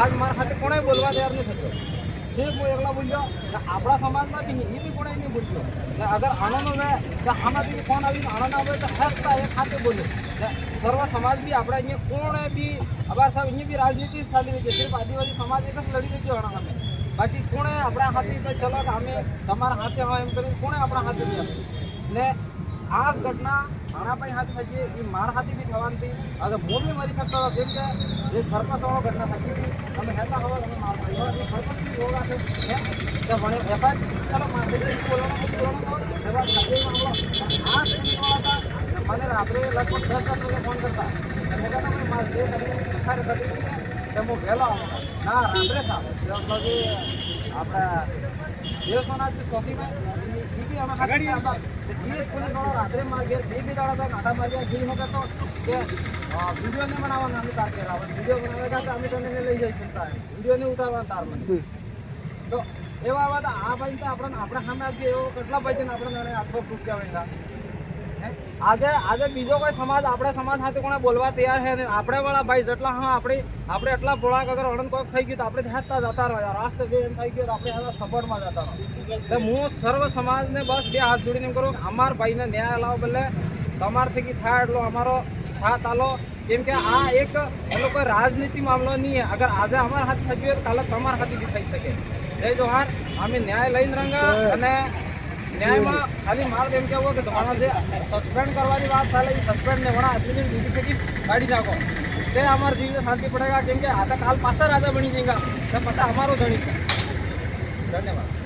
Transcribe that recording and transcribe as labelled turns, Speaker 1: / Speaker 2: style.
Speaker 1: आज मार खाते कोणे बोलवा तैयार नहीं थतो सिर्फ वो एकला बोलियो आपड़ा समाज में भी नहीं ये भी कोणे नहीं बोलियो अगर आनंद में तो आना भी कौन आवी आनंद आवे तो हंसता एक खाते बोले सर्व समाज भी आपड़ा ये कोणे भी अबार साहब ये भी राजनीति चाली रही है सिर्फ आदिवासी समाज एक लड़ी रही है आना में बाकी कोणे अपना हाथी पे चलो हमें तमारा हाथे हाँ एम करी कोणे अपना हाथे नहीं ने आज घटना आना पाई हाथ में ये मार हाथी भी थवान थी अगर वो भी मरी सकता था केम के ये सरपंच वाला घटना थकी थी हमें हैता हवा हमें मार पाई और ये सरपंच भी होगा तो जब बने एफआईआर चलो मार दे बोलना जब सभी मामला आज वाला था मैंने रात्रि लगभग 10 बजे फोन करता मैं कहता मैं मार दे सारे कर जब वो गेला ना रात्रे था जब लगे अपना ये सोना की सोती में ये भी हमें खड़ी है ये पुलिस वाला रात्रि मार गया ये भी दाड़ा था नाटा मार गया जी होगा तो ये वीडियो नहीं बनावा हमें तार के रावत वीडियो बनावेगा तो हमें तो नहीं ले जाई सकता है वीडियो नहीं उतारवा तार में तो એવા વાત આ ભાઈ તો આપણે આપણા સામે આપીએ એવો કેટલા પૈસા ને આપણે આખો પ્રૂફ કહેવાય આજે આજે બીજો કોઈ સમાજ આપણા સમાજ સાથે કોણે બોલવા તૈયાર છે ને આપણે વાળા ભાઈ જેટલા હા આપણે એટલા ભોળાક અગર અણન કોઈક થઈ ગયું તો આપણે હાથતા જતા રહ્યા રાસ્તે જે એમ થઈ ગયો તો આપણે હવે સપોર્ટમાં જતા રહો તો હું સર્વ સમાજને બસ બે હાથ જોડીને એમ કરું અમારા ભાઈને ન્યાય લાવો બદલે તમારથી કે થાય એટલો અમારો સાથ આલો કેમ કે આ એક એ લોકો રાજનીતિ મામલો નહીં છે અગર આજે અમારા હાથ થઈ ગયો કાલે તમારા હાથથી બી થઈ શકે જય જોહાર અમે ન્યાય લઈને રંગા અને ન્યાયમાં ખાલી મારે એમ કહેવું કે તમારા જે સસ્પેન્ડ કરવાની વાત ચાલે એ સસ્પેન્ડને વણા આદમીની ડ્યુટી થકી કાઢી નાખો તે અમારા જીવને શાંતિ પડેગા કેમ કે આ તો કાલ પાછા રાજા બની જઈગા તો પછી અમારો ધણી છે ધન્યવાદ